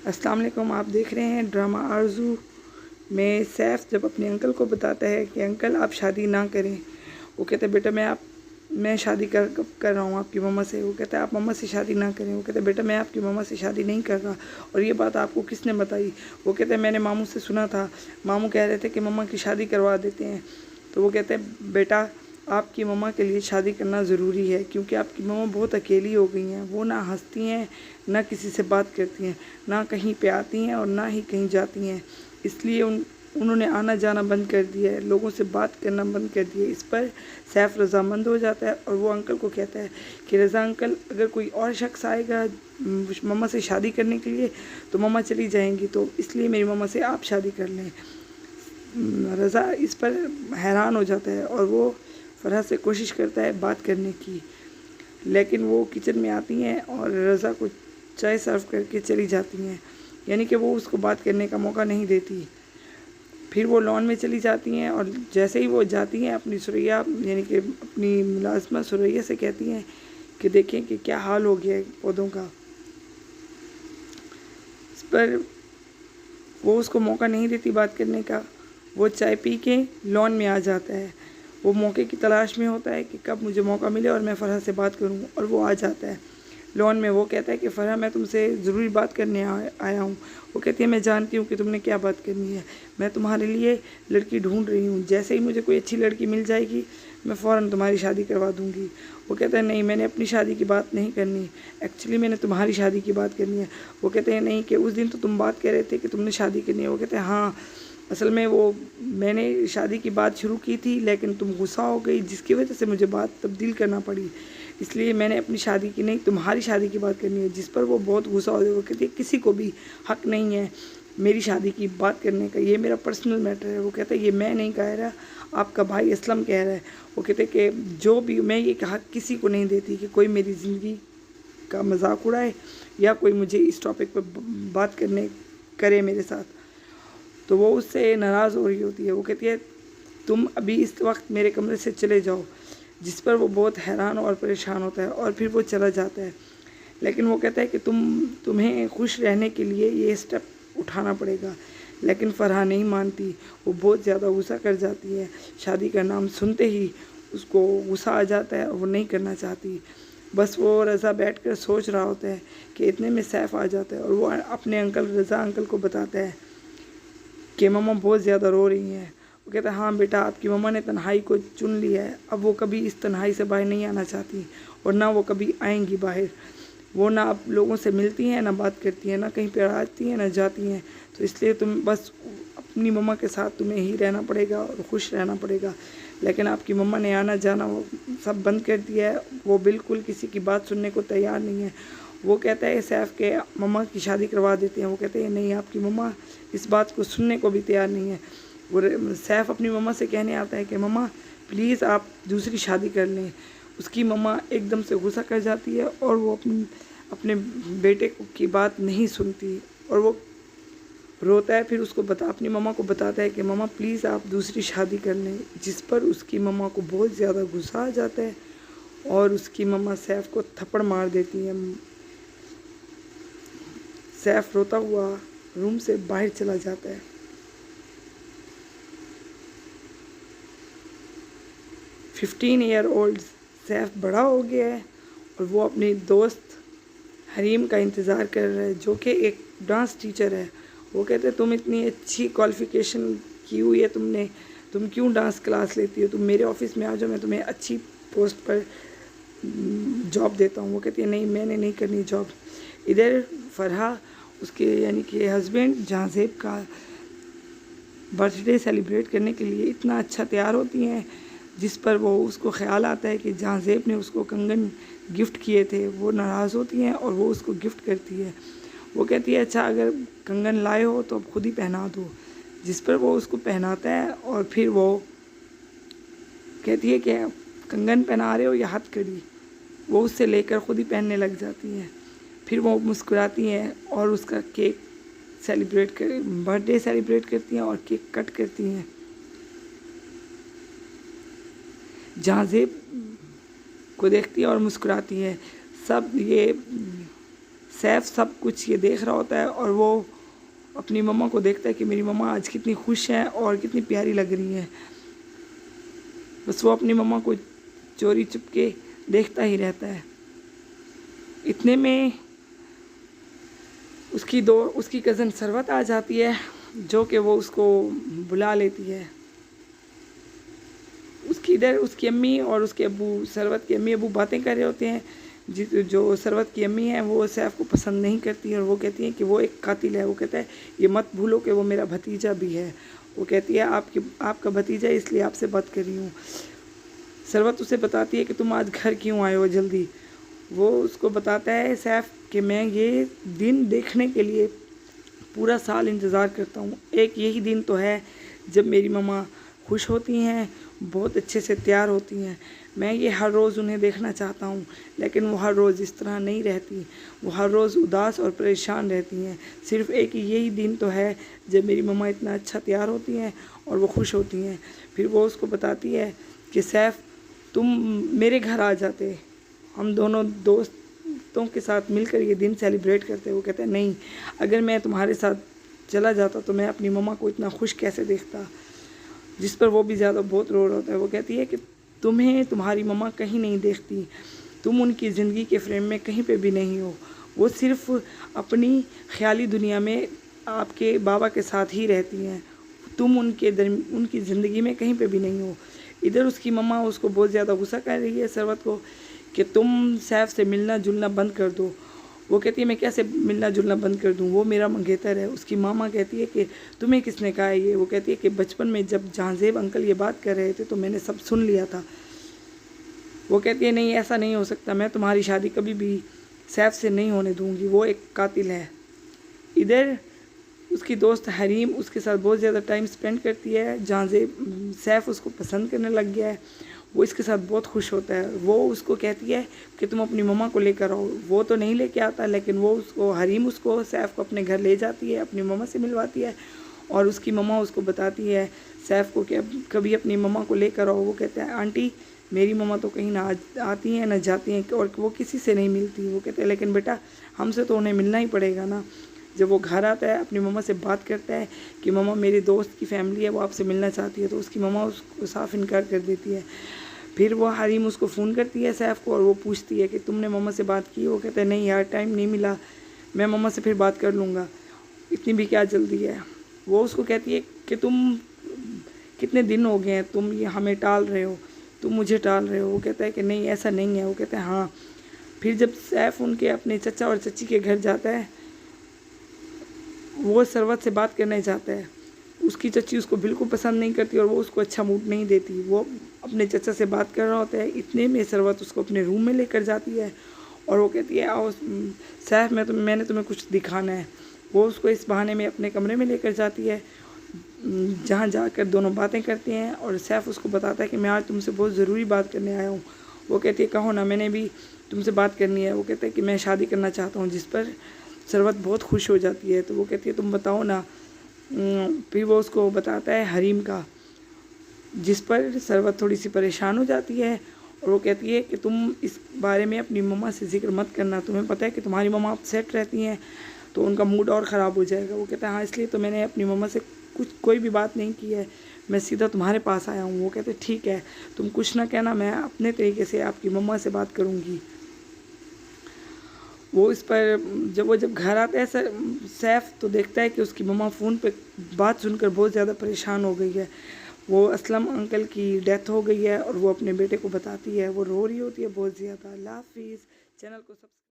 अस्सलाम वालेकुम। आप देख रहे हैं ड्रामा आरज़ू में सैफ जब अपने अंकल को बताता है कि अंकल आप शादी ना करें। वो कहते हैं बेटा मैं शादी कर रहा हूँ आपकी मम्मा से। वो कहता है आप मम्मा से शादी ना करें। वो कहते हैं बेटा मैं आपकी मम्मा से शादी नहीं कर रहा। और ये बात आपको किसने बताई? वो कहते हैं मैंने मामू से सुना था, मामू कह रहे थे कि मम्मा की शादी करवा देते हैं। तो वो कहते हैं बेटा आपकी मम्मा के लिए शादी करना ज़रूरी है, क्योंकि आपकी मम्मा बहुत अकेली हो गई हैं। वो ना हंसती हैं, ना किसी से बात करती हैं, ना कहीं पे आती हैं और ना ही कहीं जाती हैं। इसलिए उन्होंने आना जाना बंद कर दिया है, लोगों से बात करना बंद कर दिया है। इस पर सैफ रज़ामंद हो जाता है और वो अंकल को कहता है कि रज़ा अंकल अगर कोई और शख्स आएगा मम्मा से शादी करने के लिए तो मम्मा चली जाएंगी, तो इसलिए मेरी मम्मा से आप शादी कर लें। रज़ा इस पर हैरान हो जाता है और वो फरहा से कोशिश करता है बात करने की, लेकिन वो किचन में आती हैं और रज़ा को चाय सर्व करके चली जाती हैं, यानी कि वो उसको बात करने का मौका नहीं देती। फिर वो लॉन में चली जाती हैं और जैसे ही वो जाती हैं अपनी सुरैया यानी कि अपनी मुलाजमा सुरैया से कहती हैं कि देखें कि क्या हाल हो गया है पौधों का। इस पर वो उसको मौका नहीं देती बात करने का। वो चाय पी के लॉन में आ जाता है। वो मौके की तलाश में होता है कि कब मुझे मौका मिले और मैं फ़रहा से बात करूं, और वो आ जाता है लॉन में। वो कहता है कि फ़रहा मैं तुमसे ज़रूरी बात करने आया हूँ। वो कहती है मैं जानती हूँ कि तुमने क्या बात करनी है, मैं तुम्हारे लिए लड़की ढूंढ रही हूँ। जैसे ही मुझे कोई अच्छी लड़की मिल जाएगी मैं फ़ौरन तुम्हारी शादी करवा दूँगी। वो कहता है नहीं, मैंने अपनी शादी की बात नहीं करनी, एक्चुअली मैंने तुम्हारी शादी की बात करनी है। वो कहते हैं नहीं, कि उस दिन तो तुम बात कर रहे थे कि तुमने शादी करनी है। वो कहते हैं हाँ, असल में वो मैंने शादी की बात शुरू की थी लेकिन तुम गुस्सा हो गई, जिसकी वजह से मुझे बात तब्दील करना पड़ी, इसलिए मैंने अपनी शादी की नहीं तुम्हारी शादी की बात करनी है। जिस पर वो बहुत गुस्सा हो गई। वो कहती है किसी को भी हक नहीं है मेरी शादी की बात करने का, ये मेरा पर्सनल मैटर है। वो कहता है ये मैं नहीं कह रहा, आपका भाई असलम कह रहा है। वो कहते हैं कि जो भी मैं ये हक किसी को नहीं देती कि कोई मेरी ज़िंदगी का मजाक उड़ाए या कोई मुझे इस टॉपिक पर बात करे मेरे साथ। तो वो उससे नाराज़ हो रही होती है। वो कहती है तुम अभी इस वक्त मेरे कमरे से चले जाओ, जिस पर वो बहुत हैरान और परेशान होता है और फिर वो चला जाता है। लेकिन वो कहता है कि तुम्हें खुश रहने के लिए ये स्टेप उठाना पड़ेगा। लेकिन फ़रहा नहीं मानती, वो बहुत ज़्यादा गुस्सा कर जाती है। शादी का नाम सुनते ही उसको गुस्सा आ जाता है और वो नहीं करना चाहती। बस वो रज़ा बैठकर सोच रहा होता है कि इतने में सैफ आ जाता है और वो अपने रज़ा अंकल को बताता है कि मम्मा बहुत ज़्यादा रो रही हैं। वो कहता है हाँ बेटा, आपकी मम्मा ने तन्हाई को चुन लिया है, अब वो कभी इस तन्हाई से बाहर नहीं आना चाहती और ना वो कभी आएंगी बाहर। वो ना अब लोगों से मिलती हैं, ना बात करती हैं, ना कहीं पर आती हैं, ना जाती हैं। तो इसलिए तुम बस अपनी मम्मा के साथ तुम्हें ही रहना पड़ेगा और खुश रहना पड़ेगा। लेकिन आपकी मम्मा ने आना जाना वो सब बंद कर दिया है, वो बिल्कुल किसी की बात सुनने को तैयार नहीं है। वो कहता है सैफ के मम्मा की शादी करवा देते हैं। वो कहते हैं नहीं, आपकी मम्मा इस बात को सुनने को भी तैयार नहीं है। वो सैफ अपनी मम्मा से कहने आता है कि मम्मा प्लीज़ आप दूसरी शादी कर लें। उसकी मम्मा एकदम से गुस्सा कर जाती है और वो अपने बेटे की बात नहीं सुनती और वो रोता है। फिर उसको अपनी मम्मा को बताता है कि मम्मा प्लीज़ आप दूसरी शादी कर लें, जिस पर उसकी मम्मा को बहुत ज़्यादा गुस्सा आ जाता है और उसकी मम्मा सैफ को थप्पड़ मार देती है। सैफ रोता हुआ रूम से बाहर चला जाता है। 15 ईयर ओल्ड सैफ बड़ा हो गया है और वो अपनी दोस्त हरीम का इंतज़ार कर रहा है, जो कि एक डांस टीचर है। वो कहते हैं तुम इतनी अच्छी क्वालिफ़िकेशन की हुई है, तुम क्यों डांस क्लास लेती हो, तुम मेरे ऑफिस में आ जाओ, मैं तुम्हें अच्छी पोस्ट पर जॉब देता हूँ। वो कहती है नहीं, मैंने नहीं करनी जॉब। इधर फ़रहा उसके यानी कि हस्बैंड जहाज़ेब का बर्थडे सेलिब्रेट करने के लिए इतना अच्छा तैयार होती हैं, जिस पर वो उसको ख्याल आता है कि जहाज़ेब ने उसको कंगन गिफ्ट किए थे। वो नाराज़ होती हैं और वो उसको गिफ्ट करती है। वो कहती है अच्छा अगर कंगन लाए हो तो अब खुद ही पहना दो, जिस पर वो उसको पहनाता है और फिर वो कहती है कि कंगन पहना रहे हो या हथकड़ी। वो उससे लेकर खुद ही पहनने लग जाती हैं। फिर वो मुस्कुराती हैं और उसका बर्थडे सेलिब्रेट करती हैं और केक कट करती हैं। जहाज़ेब को देखती है और मुस्कुराती है। सब ये सैफ सब कुछ ये देख रहा होता है और वो अपनी मम्मा को देखता है कि मेरी मम्मा आज कितनी खुश है और कितनी प्यारी लग रही है। बस वो अपनी मम्मा को चोरी चुपके देखता ही रहता है। इतने में उसकी कज़न सरवत आ जाती है, जो कि वो उसको बुला लेती है। उसकी अम्मी और उसके अब्बू, सरवत के अम्मी अब्बू बातें कर रहे होते हैं। जो सरवत की अम्मी है वो सैफ को पसंद नहीं करती और वो कहती हैं कि वो एक कातिल है। वो कहता है ये मत भूलो कि वो मेरा भतीजा भी है। वो कहती है आपका भतीजा है इसलिए आपसे बात कर रही हूँ। सरवत उसे बताती है कि तुम आज घर क्यों आए हो जल्दी। वो उसको बताता है सैफ कि मैं ये दिन देखने के लिए पूरा साल इंतज़ार करता हूँ। एक यही दिन तो है जब मेरी मम्मा खुश होती हैं, बहुत अच्छे से तैयार होती हैं। मैं ये हर रोज़ उन्हें देखना चाहता हूँ, लेकिन वो हर रोज़ इस तरह नहीं रहती। वो हर रोज़ उदास और परेशान रहती हैं। सिर्फ़ एक यही दिन तो है जब मेरी मम्मा इतना अच्छा तैयार होती हैं और वो खुश होती हैं। फिर वो उसको बताती है कि सैफ तुम मेरे घर आ जाते, हम दोनों दोस्तों के साथ मिलकर ये दिन सेलिब्रेट करते। वो कहते हैं नहीं, अगर मैं तुम्हारे साथ चला जाता तो मैं अपनी मम्मा को इतना खुश कैसे देखता। जिस पर वो भी ज़्यादा बहुत रो रहा होता है। वो कहती है कि तुम्हें तुम्हारी मम्मा कहीं नहीं देखती, तुम उनकी ज़िंदगी के फ्रेम में कहीं पे भी नहीं हो। वो सिर्फ़ अपनी ख़याली दुनिया में आपके बाबा के साथ ही रहती हैं, तुम उनकी ज़िंदगी में कहीं पे भी नहीं हो। इधर उसकी मम्मा उसको बहुत ज़्यादा गुस्सा कर रही है सरवत को कि तुम सैफ से मिलना जुलना बंद कर दो। वो कहती है मैं कैसे मिलना जुलना बंद कर दूँ, वो मेरा मंगेतर है। उसकी मामा कहती है कि तुम्हें किसने कहा है ये। वो कहती है कि बचपन में जब जहांजेब अंकल ये बात कर रहे थे तो मैंने सब सुन लिया था। वो कहती है नहीं ऐसा नहीं हो सकता, मैं तुम्हारी शादी कभी भी सैफ से नहीं होने दूँगी, वो एक कातिल है। इधर उसकी दोस्त हरीम उसके साथ बहुत ज़्यादा टाइम स्पेंड करती है। जहांजेब सैफ उसको पसंद करने लग गया है, वो इसके साथ बहुत खुश होता है। वो उसको कहती है कि तुम अपनी मम्मा को लेकर आओ। वो तो नहीं लेके आता, लेकिन हरीम उसको सैफ को अपने घर ले जाती है, अपनी मम्मा से मिलवाती है और उसकी मम्मा उसको बताती है सैफ को कि कभी अपनी मम्मा को लेकर आओ। वो कहता है आंटी मेरी मम्मा तो कहीं ना आती हैं ना जाती हैं और वो किसी से नहीं मिलती। वो कहते हैं लेकिन बेटा हमसे तो उन्हें मिलना ही पड़ेगा ना। जब वो घर आता है अपनी मम्मा से बात करता है कि मम्मा मेरे दोस्त की फैमिली है वो आपसे मिलना चाहती है, तो उसकी मम्मा उसको साफ इनकार कर देती है। फिर वो हरीम उसको फ़ोन करती है सैफ को और वो पूछती है कि तुमने मम्मा से बात की। वो कहते हैं नहीं यार टाइम नहीं मिला, मैं मम्मा से फिर बात कर लूँगा, इतनी भी क्या जल्दी है। वो उसको कहती है कि तुम कितने दिन हो गए हैं तुम ये हमें टाल रहे हो, तुम मुझे टाल रहे हो। वो कहता है कि नहीं ऐसा नहीं है। वो कहते हैं हाँ। फिर जब सैफ उनके अपने चचा और चची के घर जाता है, वो सरवत से बात करने जाता है। उसकी चची उसको बिल्कुल पसंद नहीं करती और वो उसको अच्छा मूड नहीं देती। वो अपने चचा से बात कर रहा होता है, इतने में सरवत उसको अपने रूम में लेकर जाती है और वो कहती है आओ सैफ मैंने तुम्हें कुछ दिखाना है। वो उसको इस बहाने में अपने कमरे में लेकर जाती है, जहाँ जाकर दोनों बातें करते हैं और सैफ उसको बताता है कि मैं आज तुमसे बहुत ज़रूरी बात करने आया हूँ। वो कहती है कहो ना, मैंने भी तुमसे बात करनी है। वो कहता है कि मैं शादी करना चाहता हूँ, जिस पर सरवत बहुत खुश हो जाती है। तो वो कहती है तुम बताओ ना। फिर वो उसको बताता है हरीम का, जिस पर सरवत थोड़ी सी परेशान हो जाती है और वो कहती है कि तुम इस बारे में अपनी मम्मा से जिक्र मत करना, तुम्हें पता है कि तुम्हारी मम्मा अपसेट रहती हैं तो उनका मूड और ख़राब हो जाएगा। वो कहता है हाँ इसलिए तो मैंने अपनी मम्मा से कोई भी बात नहीं की है, मैं सीधा तुम्हारे पास आया हूँ। वो कहते ठीक है तुम कुछ ना कहना, मैं अपने तरीके से आपकी मम्मा से बात करूँगी। वो इस पर जब घर आता है सैफ तो देखता है कि उसकी मम्मा फ़ोन पे बात सुनकर बहुत ज़्यादा परेशान हो गई है। वो असलम अंकल की डेथ हो गई है और वो अपने बेटे को बताती है। वो रो रही होती है बहुत ज़्यादा। अल्लाह हाफिज़। चैनल को